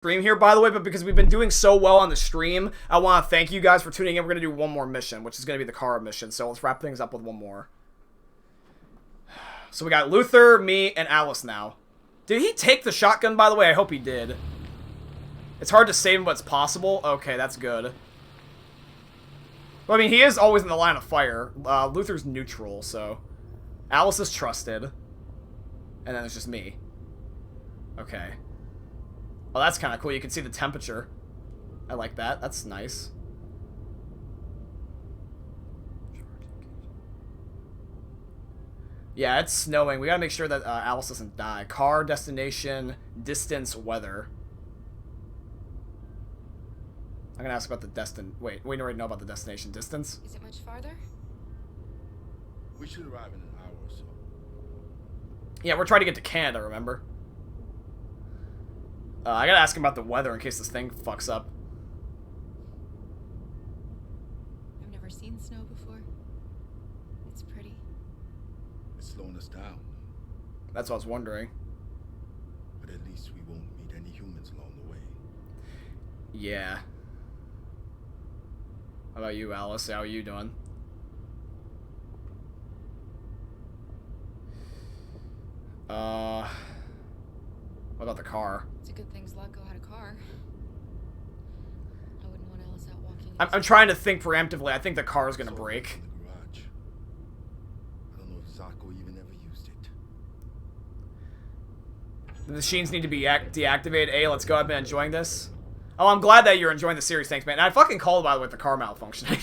stream here, by the way, but because we've been doing so well on the stream, I want to thank you guys for tuning in. We're going to do one more mission, which is going to be the car mission, so let's wrap things up with one more. So we got Luther, me, and Alice now. Did he take the shotgun, by the way? I hope he did. It's hard to save him, but it's possible. Okay, that's good. Well, I mean, he is always in the line of fire. Luther's neutral, so... Alice is trusted. And then there's just me. Okay. Oh, that's kind of cool. You can see the temperature. I like that. That's nice. Yeah, it's snowing. We gotta make sure that Alice doesn't die. Car, destination, distance, weather. I'm gonna ask about the Wait, we already know about the destination. Distance? Is it much farther? We should arrive in an hour or so. Yeah, we're trying to get to Canada, remember? I gotta ask him about the weather in case this thing fucks up. I've never seen snow before. It's pretty. It's slowing us down. That's what I was wondering. But at least we won't meet any humans along the way. Yeah. How about you, Alice? How are you doing? What about the car? It's a good thing Zlatko had a car. I wouldn't want Alice out walking. I'm trying to think preemptively. I think the car is gonna break. In the garage. I don't know if Zlatko even ever used it. The machines need to be deactivated. Hey, let's go. I've been enjoying this. Oh, I'm glad that you're enjoying the series. Thanks, man. And I fucking called, by the way, with the car malfunctioning.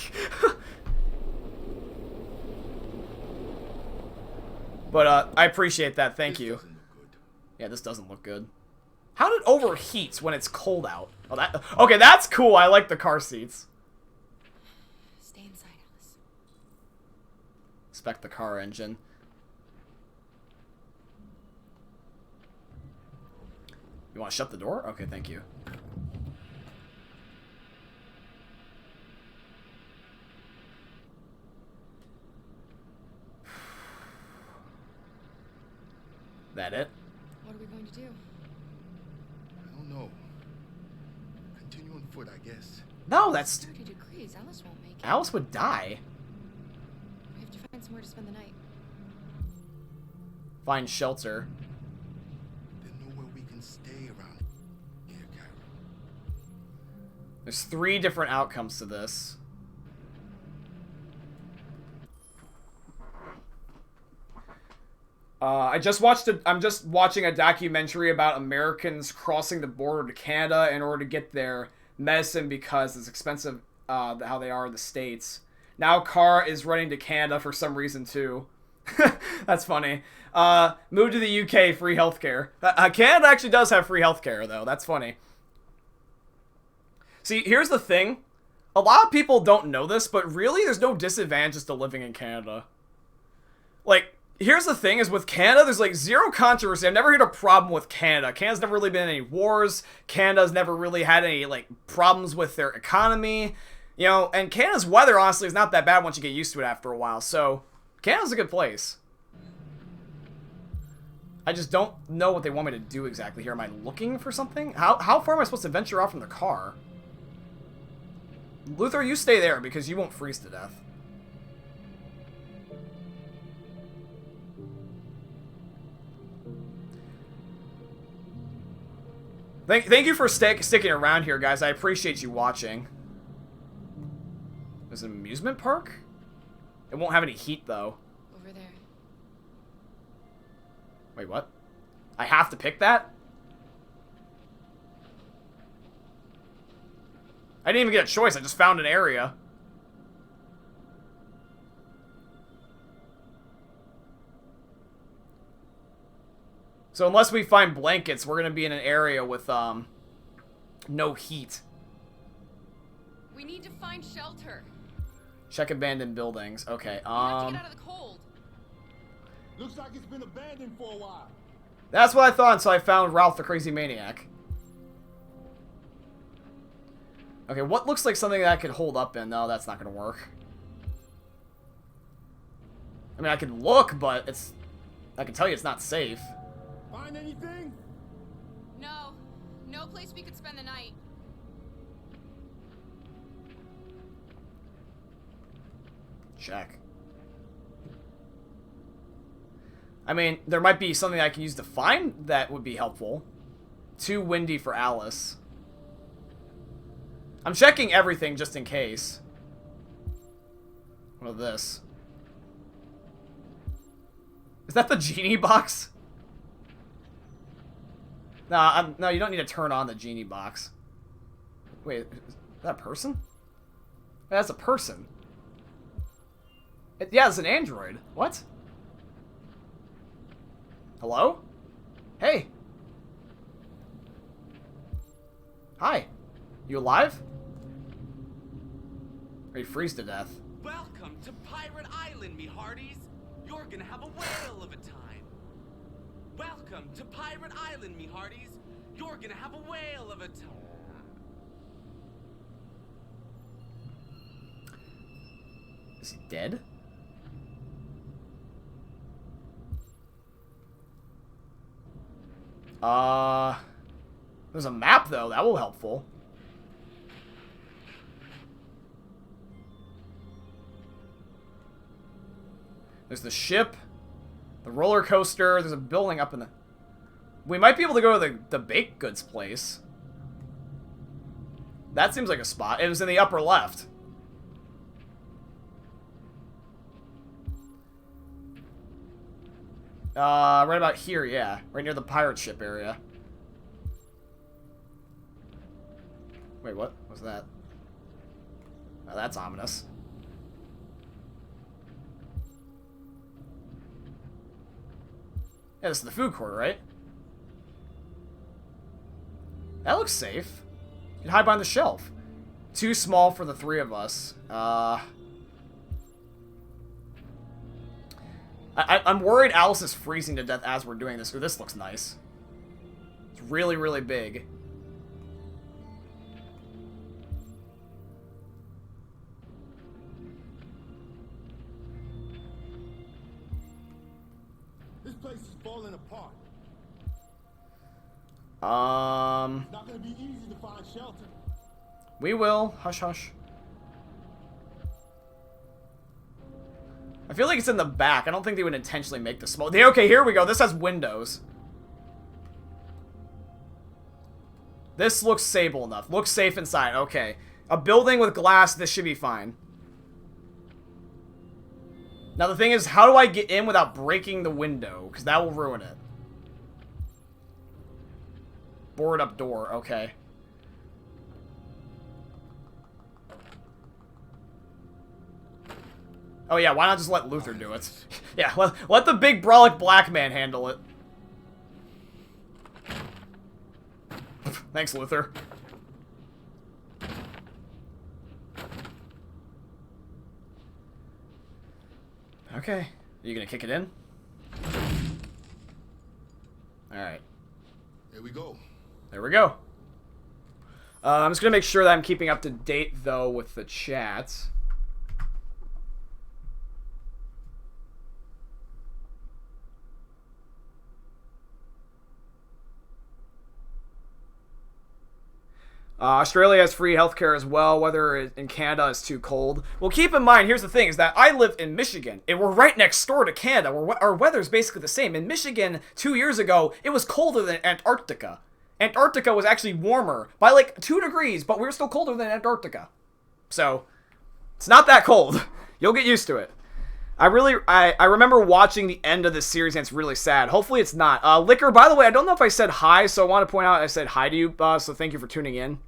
But, I appreciate that. Thank you. Yeah, this doesn't look good. How did it overheat when it's cold out? Oh, that... Okay, that's cool. I like the car seats. Stay inside, Alice. Inspect the car engine. You want to shut the door? Okay, thank you. That it? What are we going to do? I don't know. Continue on foot, I guess. No, that's... 30 degrees. Alice won't make it. Alice would die. We have to find somewhere to spend the night. Find shelter. There's nowhere we can stay around here, Carol. There's 3 different outcomes to this. I'm just watching a documentary about Americans crossing the border to Canada in order to get their medicine because it's expensive, how they are in the States. Now Car is running to Canada for some reason too. That's funny. Move to the UK, free healthcare. Canada actually does have free healthcare though. That's funny. See, here's the thing. A lot of people don't know this, but really there's no disadvantages to living in Canada. Like, here's the thing, is with Canada, there's like 0 controversy. I've never had a problem with Canada. Canada's never really been in any wars. Canada's never really had any, like, problems with their economy. You know, and Canada's weather, honestly, is not that bad once you get used to it after a while. So, Canada's a good place. I just don't know what they want me to do exactly here. Am I looking for something? How far am I supposed to venture off from the car? Luther, you stay there because you won't freeze to death. Thank you for sticking around here, guys. I appreciate you watching. There's an amusement park? It won't have any heat, though. Over there. Wait, what? I have to pick that? I didn't even get a choice. I just found an area. So unless we find blankets, we're going to be in an area with, no heat. We need to find shelter. Check abandoned buildings. Okay, We have to get out of the cold. Looks like it's been abandoned for a while. That's what I thought until I found Ralph the Crazy Maniac. Okay, what looks like something that I could hold up in? No, that's not going to work. I mean, I can look, but it's... I can tell you it's not safe. Find anything? No. No place we could spend the night. Check. I mean, there might be something I can use to find that would be helpful. Too windy for Alice. I'm checking everything just in case. What is this? Is that the genie box? Nah, no, you don't need to turn on the genie box. Wait, is that a person? That's a person. Yeah, it's an android. What? Hello? Hey. Hi. You alive? Or you freeze to death? Welcome to Pirate Island, me hearties. You're gonna have a whale of a time. Welcome to Pirate Island, me hearties. You're gonna have a whale of a time. Is he dead? There's a map, though. That will be helpful. There's the ship, the roller coaster. There's a building up in the... We might be able to go to the baked goods place. That seems like a spot. It was in the upper left. Right about here, yeah. Right near the pirate ship area. Wait, what was that? Oh, that's ominous. Yeah, this is the food court, right? That looks safe. You can hide behind the shelf. Too small for the three of us. I'm worried Alice is freezing to death as we're doing this. Ooh, this looks nice. It's really, really big. This place is falling apart. It's not gonna be easy to find shelter. We will. Hush, hush. I feel like it's in the back. I don't think they would intentionally make the smoke. Okay, here we go. This has windows. This looks stable enough. Looks safe inside. Okay. A building with glass, this should be fine. Now the thing is, how do I get in without breaking the window? Because that will ruin it. Board up door. Okay. Oh yeah, why not just let Luther do it? Yeah, let the big brolic black man handle it. Thanks, Luther. Okay. Are you gonna kick it in? Alright. Here we go. There we go. I'm just gonna make sure that I'm keeping up to date, though, with the chat. Australia has free healthcare as well, whether in Canada is too cold. Well, keep in mind, here's the thing, is that I live in Michigan, and we're right next door to Canada, where our weather's basically the same. In Michigan, 2 years ago, it was colder than Antarctica. Antarctica was actually warmer by like 2 degrees, but we were still colder than Antarctica. So, it's not that cold. You'll get used to it. I remember watching the end of this series, and it's really sad. Hopefully it's not. Liquor, by the way, I don't know if I said hi, so I want to point out I said hi to you, so thank you for tuning in.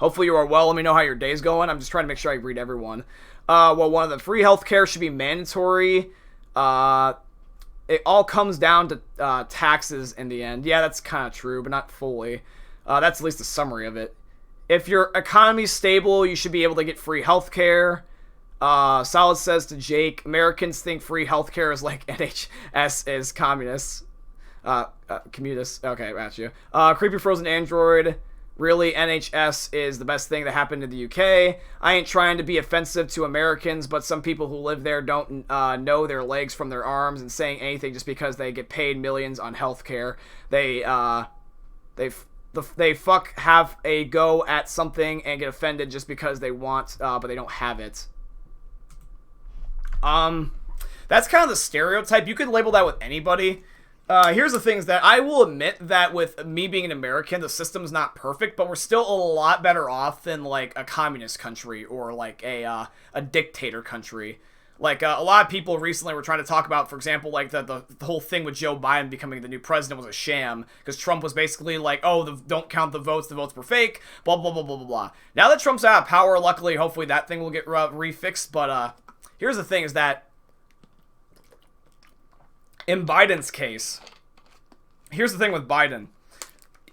Hopefully you are well. Let me know how your day's going. I'm just trying to make sure I read everyone. Well, one of the free healthcare should be mandatory. It all comes down to taxes in the end. Yeah, that's kind of true, but not fully. That's at least a summary of it. If your economy's stable, you should be able to get free healthcare. Solid says to Jake, Americans think free healthcare is like NHS is communists. Communists. Okay, got you. Creepy Frozen Android. Really, NHS is the best thing that happened in the UK. I ain't trying to be offensive to Americans, but some people who live there don't know their legs from their arms and saying anything just because they get paid millions on healthcare. they have a go at something and get offended just because they want, but they don't have it. That's kind of the stereotype. You could label that with anybody. Here's the thing is that I will admit that with me being an American, the system's not perfect, but we're still a lot better off than, like, a communist country or, like, a dictator country. Like, a lot of people recently were trying to talk about, for example, like, the whole thing with Joe Biden becoming the new president was a sham, because Trump was basically like, oh, don't count the votes were fake, blah, blah, blah, blah, blah, blah. Now that Trump's out of power, luckily, hopefully that thing will get refixed, but, here's the thing is that in Biden's case, here's the thing with Biden.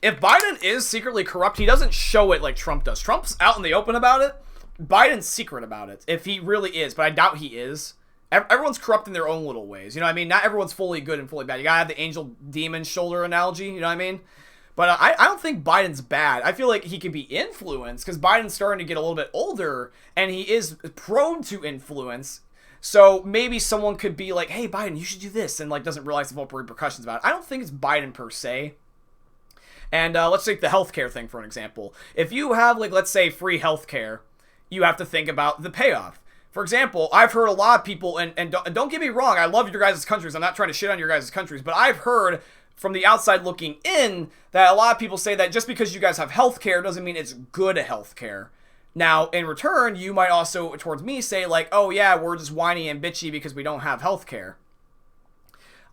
If Biden is secretly corrupt, he doesn't show it like Trump does. Trump's out in the open about it. Biden's secret about it, if he really is, but I doubt he is. Everyone's corrupt in their own little ways, you know what I mean? Not everyone's fully good and fully bad. You gotta have the angel-demon shoulder analogy, you know what I mean? But I don't think Biden's bad. I feel like he could be influenced, because Biden's starting to get a little bit older, and he is prone to influence. So maybe someone could be like, hey, Biden, you should do this, and like doesn't realize the full repercussions about it. I don't think it's Biden per se. And let's take the healthcare thing for an example. If you have, like, let's say free healthcare, you have to think about the payoff. For example, I've heard a lot of people, and don't get me wrong, I love your guys' countries. I'm not trying to shit on your guys' countries, but I've heard from the outside looking in that a lot of people say that just because you guys have healthcare doesn't mean it's good healthcare. Now, in return, you might also, towards me, say, like, oh, yeah, we're just whiny and bitchy because we don't have healthcare.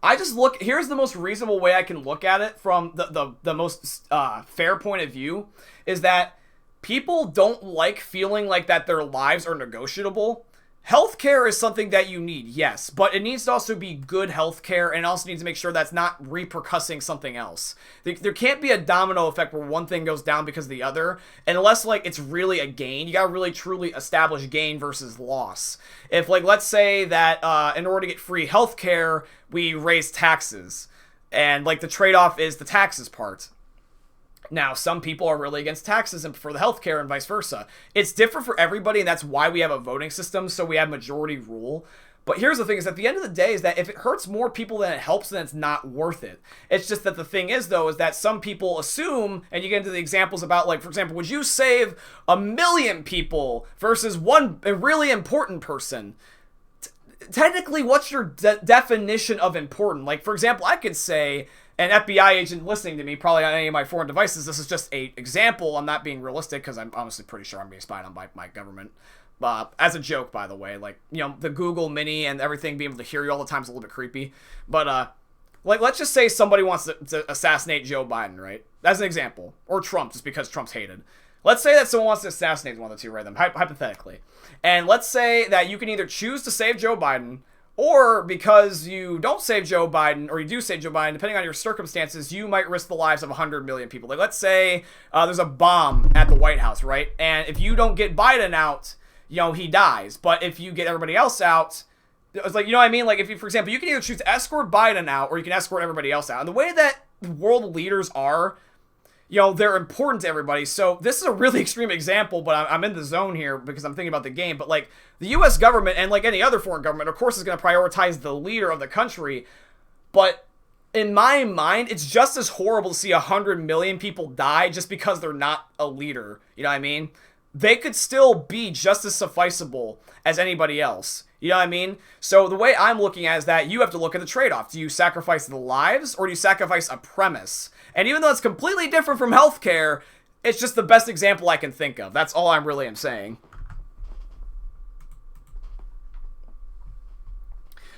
I just look, here's the most reasonable way I can look at it from the most fair point of view, is that people don't like feeling like that their lives are negotiable. Healthcare is something that you need, yes, but it needs to also be good healthcare, and also needs to make sure that's not repercussing something else. There can't be a domino effect where one thing goes down because of the other, unless, like, it's really a gain. You gotta really truly establish gain versus loss. If, like, let's say that in order to get free healthcare, we raise taxes, and, like, the trade-off is the taxes part. Now, some people are really against taxes and prefer the healthcare and vice versa. It's different for everybody, and that's why we have a voting system, so we have majority rule. But here's the thing, is at the end of the day, is that if it hurts more people than it helps, then it's not worth it. It's just that the thing is, though, is that some people assume, and you get into the examples about, like, for example, would you save 1 million people versus a really important person? Technically, what's your definition of important? Like, for example, I could say, an FBI agent listening to me, probably on any of my foreign devices, this is just an example. I'm not being realistic, because I'm honestly pretty sure I'm being spied on by my government. As a joke, by the way. Like, you know, the Google Mini and everything being able to hear you all the time is a little bit creepy. But, like, let's just say somebody wants to assassinate Joe Biden, right? As an example. Or Trump, just because Trump's hated. Let's say that someone wants to assassinate one of the two, right? Hypothetically. And let's say that you can either choose to save Joe Biden, or because you don't save Joe Biden, or you do save Joe Biden, depending on your circumstances, you might risk the lives of 100 million people. Like, let's say there's a bomb at the White House, right? And if you don't get Biden out, you know, he dies. But if you get everybody else out, it's like, you know what I mean? Like, if you, for example, you can either choose to escort Biden out, or you can escort everybody else out. And the way that world leaders are, you know, they're important to everybody. So this is a really extreme example, but I'm in the zone here because I'm thinking about the game. But, like, the U.S. government, and like any other foreign government, of course, is going to prioritize the leader of the country. But in my mind, it's just as horrible to see 100 million people die just because they're not a leader. You know what I mean? They could still be just as sufficeable as anybody else. You know what I mean? So the way I'm looking at it is that you have to look at the trade-off. Do you sacrifice the lives, or do you sacrifice a premise? And even though it's completely different from healthcare, it's just the best example I can think of. That's all I really am saying.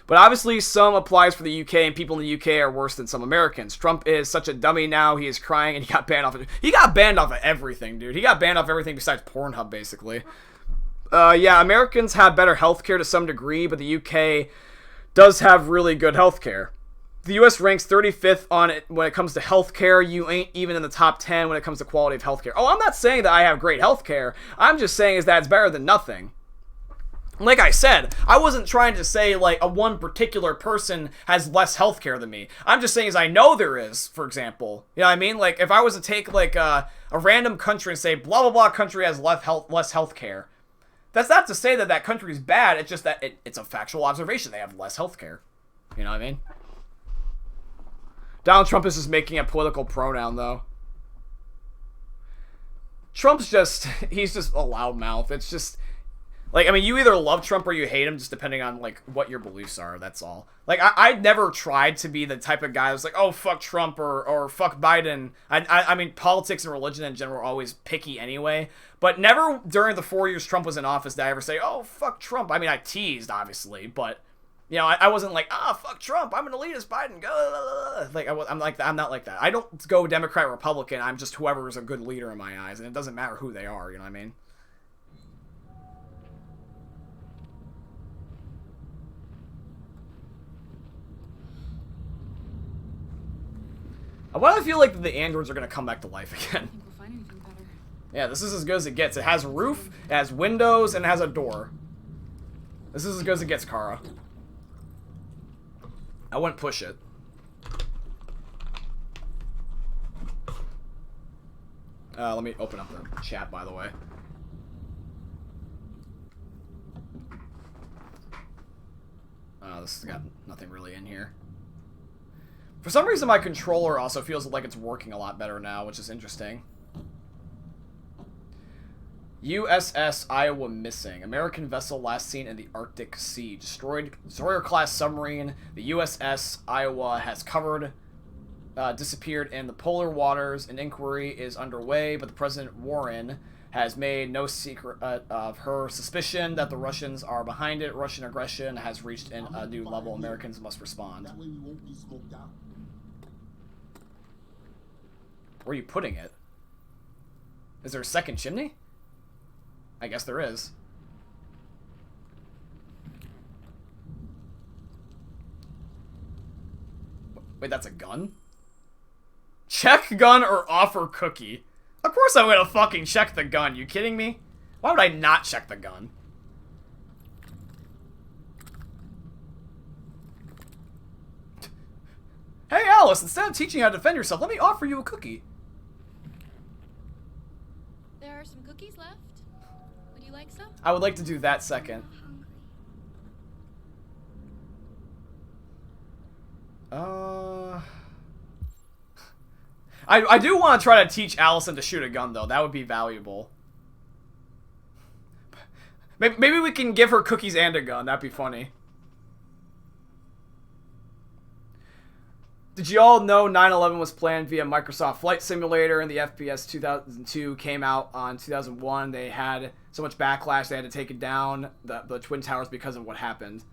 But obviously, some applies for the UK, and people in the UK are worse than some Americans. Trump is such a dummy now. He is crying, and he got banned off of... He got banned off of everything, dude. He got banned off everything besides Pornhub, basically. Yeah, Americans have better healthcare to some degree, but the UK does have really good healthcare. The US ranks 35th on it when it comes to healthcare. You ain't even in the top 10 when it comes to quality of healthcare. Oh, I'm not saying that I have great healthcare. I'm just saying is that it's better than nothing. Like I said, I wasn't trying to say, like, a one particular person has less healthcare than me. I'm just saying is I know there is, for example. You know what I mean? Like, if I was to take, like, a random country and say, blah, blah, blah country has less healthcare. That's not to say that that country is bad. It's just that it's a factual observation. They have less healthcare. You know what I mean? Donald Trump is just making a political pronoun, though. Trump's just, he's just a loudmouth. It's just, like, I mean, you either love Trump or you hate him, just depending on, like, what your beliefs are, that's all. Like, I never tried to be the type of guy that's like, oh, fuck Trump or fuck Biden. I mean, politics and religion in general are always picky anyway, but never during the 4 years Trump was in office did I ever say, oh, fuck Trump. I mean, I teased, obviously, but, you know, I wasn't like, fuck Trump, I'm an elitist, Biden, go. Like, I'm not like that. I don't go Democrat, Republican, I'm just whoever is a good leader in my eyes, and it doesn't matter who they are, you know what I mean? Why do I feel like the androids are going to come back to life again? I think we'll find anything better. Yeah, this is as good as it gets. It has a roof, it has windows, and it has a door. This is as good as it gets, Kara. I wouldn't push it. Let me open up the chat, by the way. This has got nothing really in here. For some reason, my controller also feels like it's working a lot better now, which is interesting. USS Iowa missing. American vessel last seen in the Arctic Sea. Destroyer-class submarine. The USS Iowa has disappeared in the polar waters. An inquiry is underway, but the President Warren has made no secret of her suspicion that the Russians are behind it. Russian aggression has reached a new level. Americans must respond. That way we won't be smoked out. Where are you putting it? Is there a second chimney? I guess there is. Wait, that's a gun? Check gun or offer cookie? Of course I'm gonna fucking check the gun. You kidding me? Why would I not check the gun? Hey Alice, instead of teaching you how to defend yourself, let me offer you a cookie. There are some cookies left. Would you like some? I would like to do that second. I do want to try to teach Allison to shoot a gun, though. That would be valuable. Maybe we can give her cookies and a gun. That'd be funny. Did you all know 9/11 was planned via Microsoft Flight Simulator, and the FPS 2002 came out on 2001? They had so much backlash they had to take it down, the Twin Towers, because of what happened.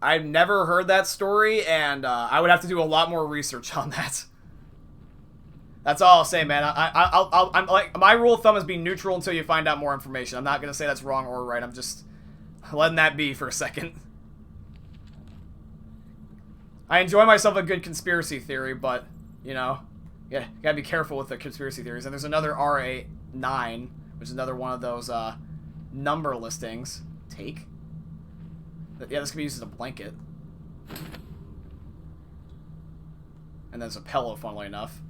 I've never heard that story, and I would have to do a lot more research on that. That's all I'll say, man. I'm like, my rule of thumb is be neutral until you find out more information. I'm not gonna say that's wrong or right. I'm just letting that be for a second. I enjoy myself a good conspiracy theory, but you know, yeah, you gotta be careful with the conspiracy theories. And there's another RA9, which is another one of those number listings. Take. Yeah, this can be used as a blanket. And there's a pillow, funnily enough.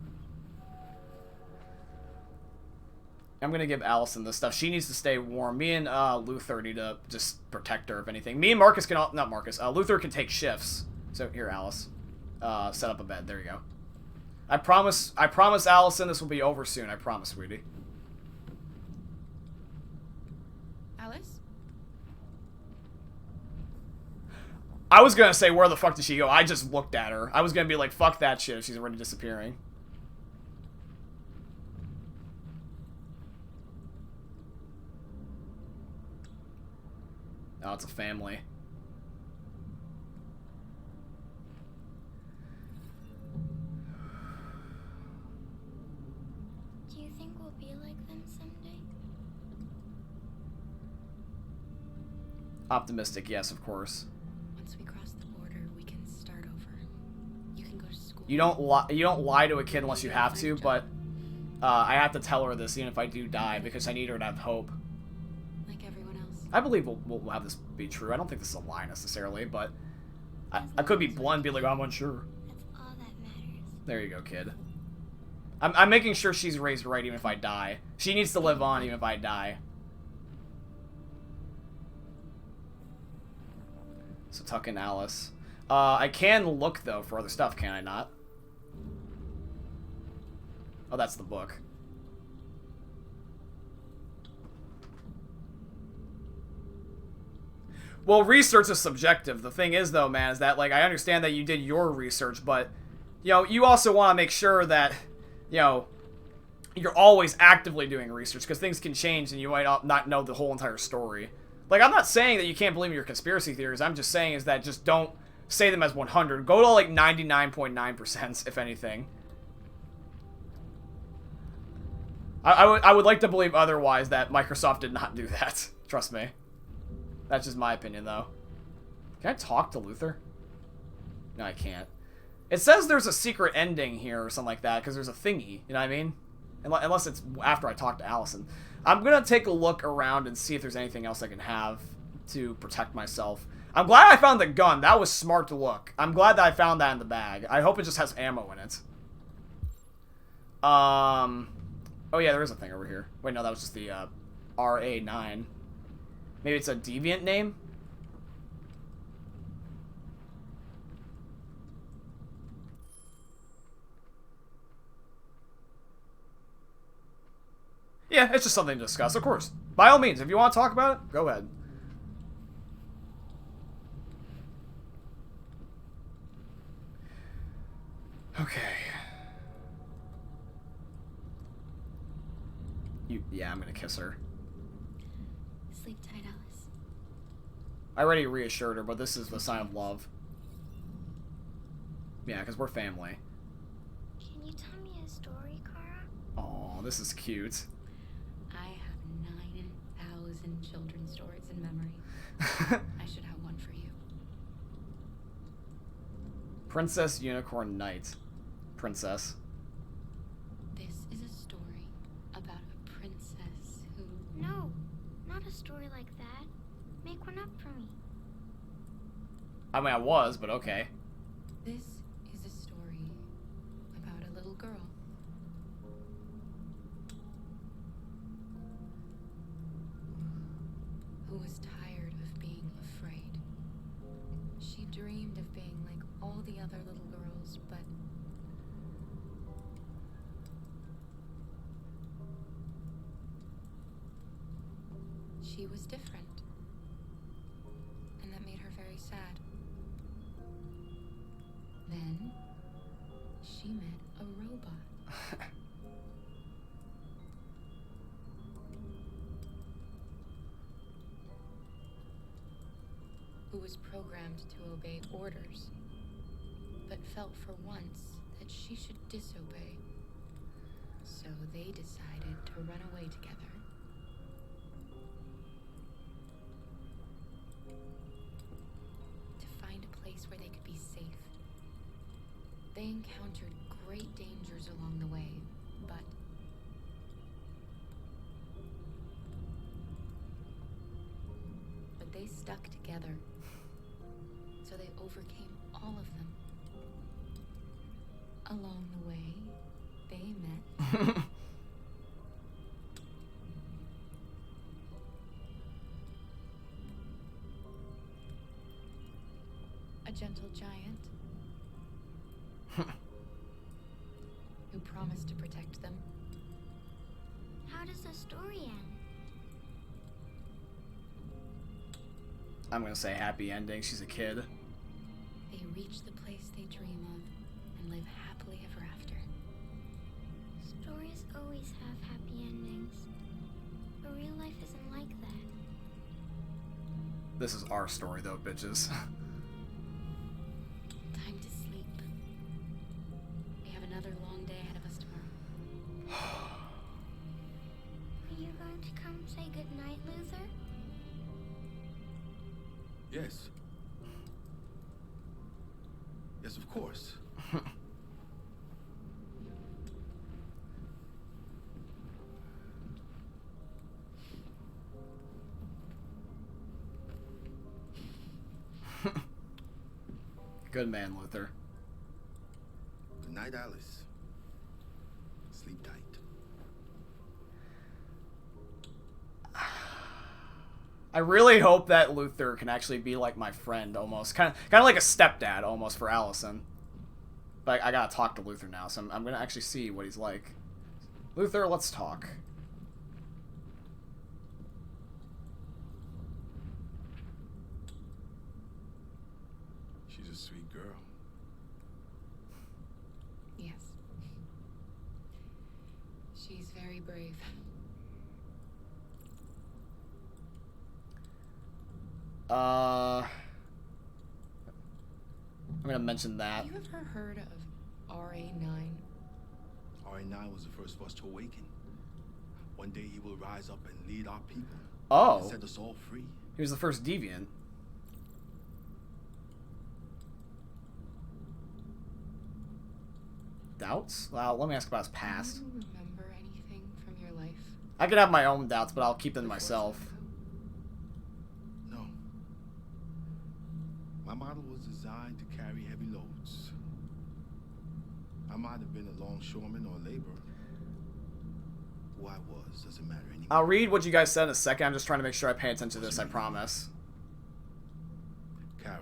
I'm gonna give Allison this stuff. She needs to stay warm. Me and Luther need to just protect her, if anything. Me and Marcus can not Marcus. Luther can take shifts. So here, Alice. Set up a bed. There you go. I promise, Allison, this will be over soon. I promise, sweetie. Alice? I was gonna say, where the fuck did she go? I just looked at her. I was gonna be like, fuck that shit if she's already disappearing. Oh, it's a family. Do you think we'll be like them someday? Optimistic, yes, of course. Once we cross the border, we can start over. You can go to school. You don't lie to a kid unless you have to, but I have to tell her this even if I do die because I need her to have hope. Like everyone else. I believe we'll have this be true. I don't think this is a lie necessarily, but I could be blunt and be like, I'm unsure. That's all that matters. There you go, kid. I'm making sure she's raised right even if I die. She needs to live on even if I die. So tuck in Alice. I can look, though, for other stuff, can I not? Oh, that's the book. Well, research is subjective. The thing is, though, man, is that, like, I understand that you did your research, but, you know, you also want to make sure that, you know, you're always actively doing research, because things can change and you might not know the whole entire story. Like, I'm not saying that you can't believe in your conspiracy theories. I'm just saying is that just don't say them as 100. Go to, like, 99.9%, if anything. I would like to believe otherwise, that Microsoft did not do that. Trust me. That's just my opinion, though. Can I talk to Luther? No, I can't. It says there's a secret ending here or something like that, because there's a thingy, you know what I mean? Unless it's after I talk to Allison. I'm going to take a look around and see if there's anything else I can have to protect myself. I'm glad I found the gun. That was smart to look. I'm glad that I found that in the bag. I hope it just has ammo in it. Oh yeah, there is a thing over here. Wait, no, that was just the RA9. Maybe it's a deviant name? Yeah, it's just something to discuss, of course. By all means, if you want to talk about it, go ahead. Okay. Yeah, I'm gonna kiss her. Sleep tight, Alice. I already reassured her, but this is the sign of love. Yeah, because we're family. Can you tell me a story, Kara? Aw, this is cute. I have 9,000 children's stories in memory. I should have one for you. Princess Unicorn Knight. Princess. This is a story about a princess who... No, not a story like that. Make one up for me. I mean, I was, but okay. This is a story about a little girl. Who was tired of being afraid. She dreamed of being like all the other little girls, but she was different. And that made her very sad. Then she met a robot. Who was programmed to obey orders, but felt for once that she should disobey. So they decided to run away together. To find a place where they could be safe. They encountered great dangers along the way, but they stuck together. So they overcame all of them. Along the way, they met. A gentle giant who promised to protect them. How does the story end? I'm gonna say happy ending. She's a kid. They reach the place they dream of and live happily ever after. Stories always have happy endings. But real life isn't like that. This is our story, though, bitches. Time to sleep. We have another long day ahead of us tomorrow. Are you going to come say goodnight, Luther? Yes. Yes, of course. Good man, Luther. Good night, Alice. Sleep tight. I really hope that Luther can actually be like my friend, almost. Kind of like a stepdad, almost, for Allison. But I gotta talk to Luther now, so I'm gonna actually see what he's like. Luther, let's talk. She's a sweet girl. Yes. She's very brave. I'm gonna mention that. Have you ever heard of RA9? RA9 was the first of us to awaken. One day he will rise up and lead our people. Oh. And set us all free. He was the first deviant. Doubts? Well, let me ask about his past. Do you remember anything from your life? I could have my own doubts, but I'll keep them to before myself. Psycho? No. My model was designed to carry heavy loads. I might have been a longshoreman or a laborer. Who I was doesn't matter anymore. I'll read what you guys said in a second. I'm just trying to make sure I pay attention to this, I promise. Kara,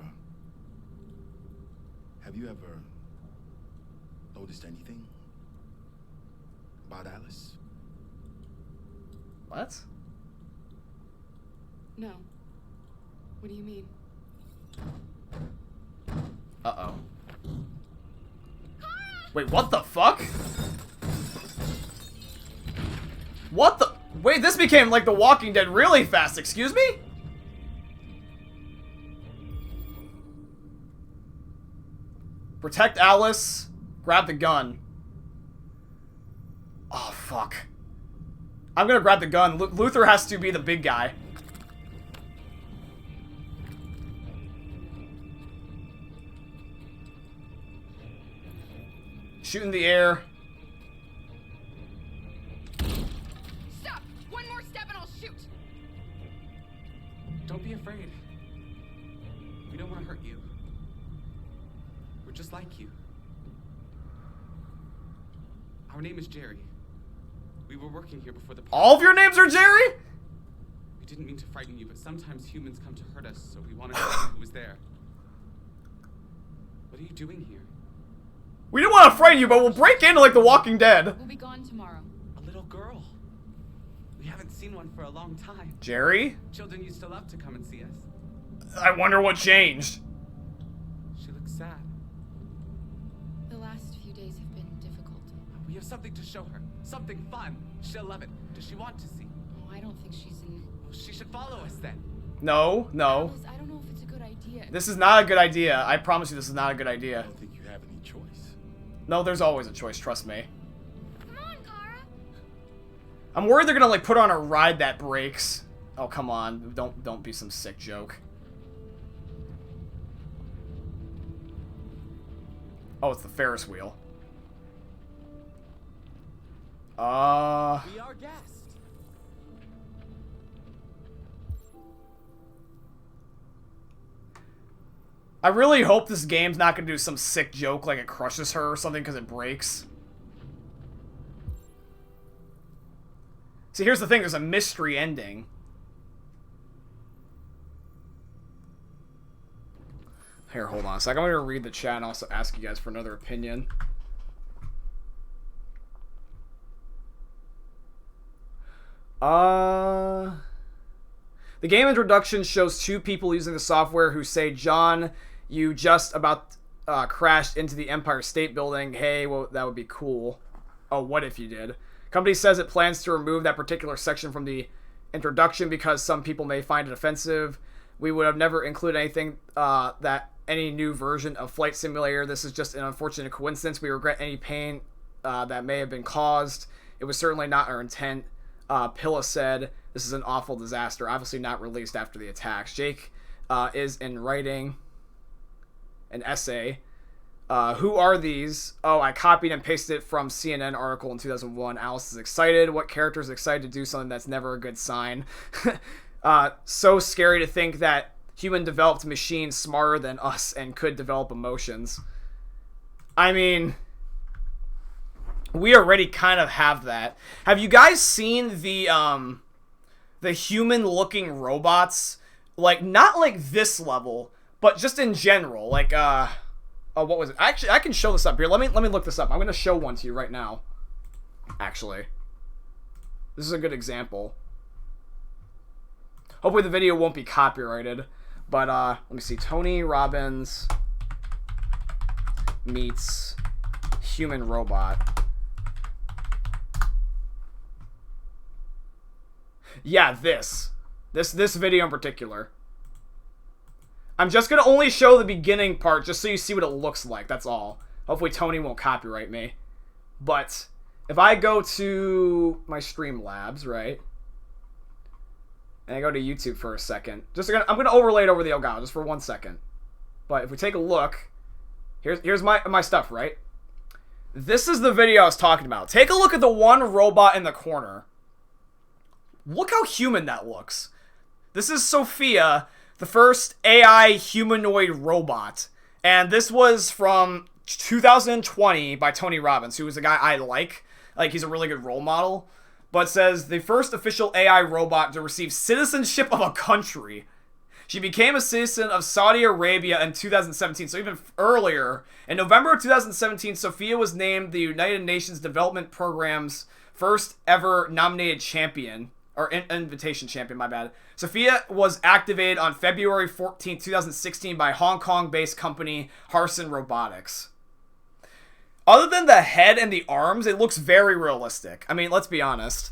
have you ever noticed anything about Alice? What? No. What do you mean? Uh-oh. Wait, what the fuck? What the? Wait, this became like The Walking Dead really fast, excuse me? Protect Alice. Grab the gun. Oh, fuck. I'm gonna grab the gun. Luther has to be the big guy. Shoot in the air. Stop! One more step and I'll shoot! Don't be afraid. We don't want to hurt you. We're just like you. Our name is Jerry. We were working here before the party. All of your names are Jerry? We didn't mean to frighten you, but sometimes humans come to hurt us, so we wanted to see who was there. What are you doing here? We didn't want to frighten you, but we'll break into like The Walking Dead. We'll be gone tomorrow. A little girl. We haven't seen one for a long time. Jerry? Children used to love to come and see us. I wonder what changed. She looks sad. The last few days have been difficult. We have something to show her. Something fun. She'll love it. Does she want to see? Oh, I don't think she's in... Well, she should follow us then. No, no. Alice, I don't know if it's a good idea. This is not a good idea. I promise you this is not a good I idea. don't think you have any choice. No, there's always a choice, trust me. Come on, Kara. I'm worried they're gonna like put on a ride that breaks. Oh, come on. Don't be some sick joke. Oh, it's the Ferris wheel. Be our guest. I really hope this game's not gonna do some sick joke like it crushes her or something because it breaks. See, here's the thing, there's a mystery ending. Here, hold on a sec. I'm gonna read the chat and also ask you guys for another opinion. The game introduction shows two people using the software who say, John, you just about crashed into the Empire State Building. Hey, well, that would be cool. Oh, what if you did? Company says it plans to remove that particular section from the introduction because some people may find it offensive. We would have never included anything that any new version of Flight Simulator. This is just an unfortunate coincidence. We regret any pain that may have been caused. It was certainly not our intent. Pilla said, this is an awful disaster. Obviously not released after the attacks. Jake is in writing an essay. Who are these? Oh, I copied and pasted it from CNN article in 2001. Alice is excited. What character is excited to do something that's never a good sign? So scary to think that human developed machines smarter than us and could develop emotions. I mean, we already kind of have that. Have you guys seen the the human-looking robots, like, not like this level, but just in general, like, oh, what was it? Actually, I can show this up here. Let me look this up. I'm gonna show one to you right now. Actually, this is a good example. Hopefully the video won't be copyrighted, but let me see. Tony Robbins meets human robot. Yeah, this video in particular. I'm just gonna only show the beginning part just so you see what it looks like, that's all. Hopefully Tony won't copyright me. But if I go to my Streamlabs, right? And I go to YouTube for a second. I'm gonna overlay it over the Elgato just for 1 second. But if we take a look, here's my stuff, right? This is the video I was talking about. Take a look at the one robot in the corner. Look how human that looks. This is Sophia, the first AI humanoid robot. And this was from 2020 by Tony Robbins, who is a guy I like. Like, he's a really good role model. But it says, the first official AI robot to receive citizenship of a country. She became a citizen of Saudi Arabia in 2017, so even earlier. In November of 2017, Sophia was named the United Nations Development Programme's first ever nominated champion. Or invitation champion, my bad. Sophia was activated on February 14, 2016 by Hong Kong-based company Harson Robotics. Other than the head and the arms, it looks very realistic. I mean, let's be honest.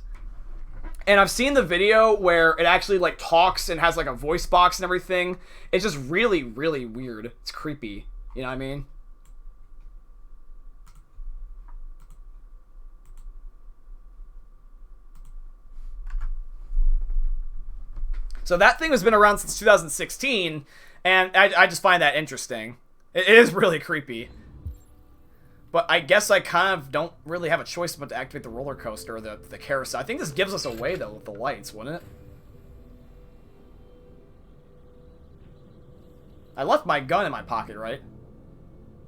And I've seen the video where it actually, like, talks and has, like, a voice box and everything. It's just really, really weird. It's creepy. You know what I mean? So that thing has been around since 2016, and I just find that interesting. It is really creepy. But I guess I kind of don't really have a choice but to activate the roller coaster or the carousel. I think this gives us away, though, with the lights, wouldn't it? I left my gun in my pocket, right?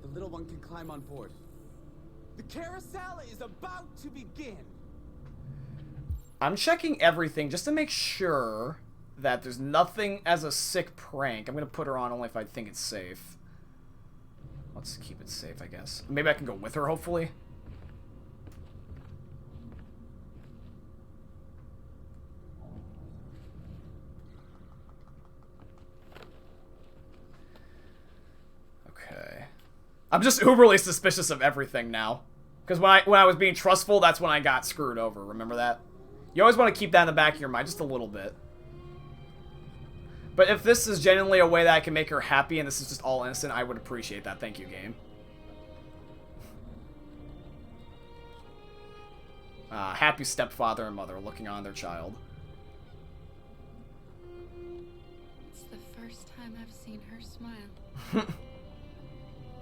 The little one can climb on board. The carousel is about to begin. I'm checking everything just to make sure that there's nothing as a sick prank. I'm going to put her on only if I think it's safe. Let's keep it safe, I guess. Maybe I can go with her, hopefully. Okay. I'm just uberly suspicious of everything now. Because when I was being trustful, that's when I got screwed over. Remember that? You always want to keep that in the back of your mind, just a little bit. But if this is genuinely a way that I can make her happy and this is just all innocent, I would appreciate that. Thank you, game. Happy stepfather and mother looking on their child. It's the first time I've seen her smile.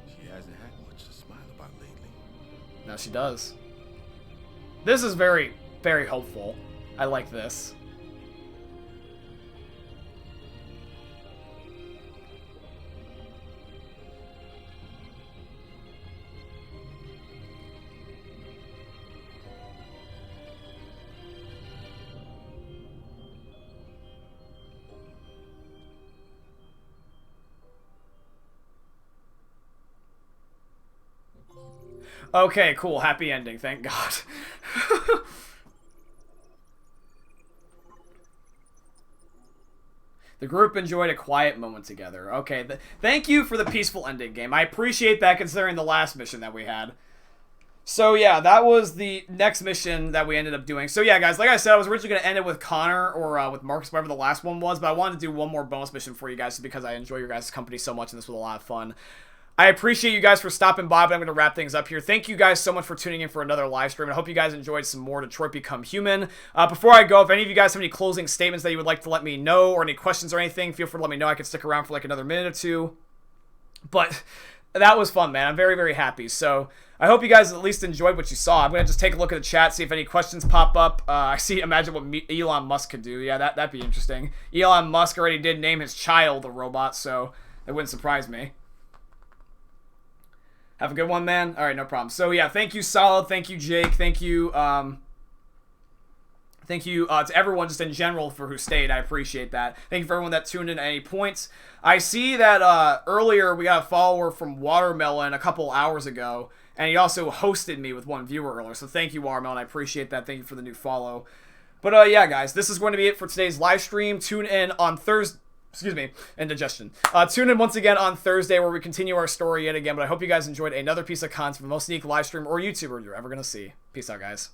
She hasn't had much to smile about lately. Now she does. This is very, very hopeful. I like this. Okay, cool. Happy ending. Thank God. The group enjoyed a quiet moment together. Okay, thank you for the peaceful ending, game. I appreciate that considering the last mission that we had. So yeah, that was the next mission that we ended up doing. So yeah, guys, like I said, I was originally going to end it with Connor or with Marcus, whatever the last one was, but I wanted to do one more bonus mission for you guys because I enjoy your guys' company so much and this was a lot of fun. I appreciate you guys for stopping by, but I'm going to wrap things up here. Thank you guys so much for tuning in for another live stream. I hope you guys enjoyed some more Detroit Become Human. Before I go, if any of you guys have any closing statements that you would like to let me know or any questions or anything, feel free to let me know. I can stick around for like another minute or two. But that was fun, man. I'm very, very happy. So I hope you guys at least enjoyed what you saw. I'm going to just take a look at the chat, see if any questions pop up. I see, imagine what Elon Musk could do. Yeah, that'd be interesting. Elon Musk already did name his child a robot, so it wouldn't surprise me. Have a good one, man. All right, no problem. So, yeah, thank you, Solid. Thank you, Jake. Thank you, Thank you to everyone just in general for who stayed. I appreciate that. Thank you for everyone that tuned in at any points. I see that earlier we got a follower from Watermelon a couple hours ago, and he also hosted me with one viewer earlier. So thank you, Watermelon. I appreciate that. Thank you for the new follow. But yeah, guys, this is going to be it for today's live stream. Tune in on Thursday. Excuse me, indigestion. Tune in once again on Thursday where we continue our story yet again. But I hope you guys enjoyed another piece of content from the most unique live streamer or YouTuber you're ever going to see. Peace out, guys.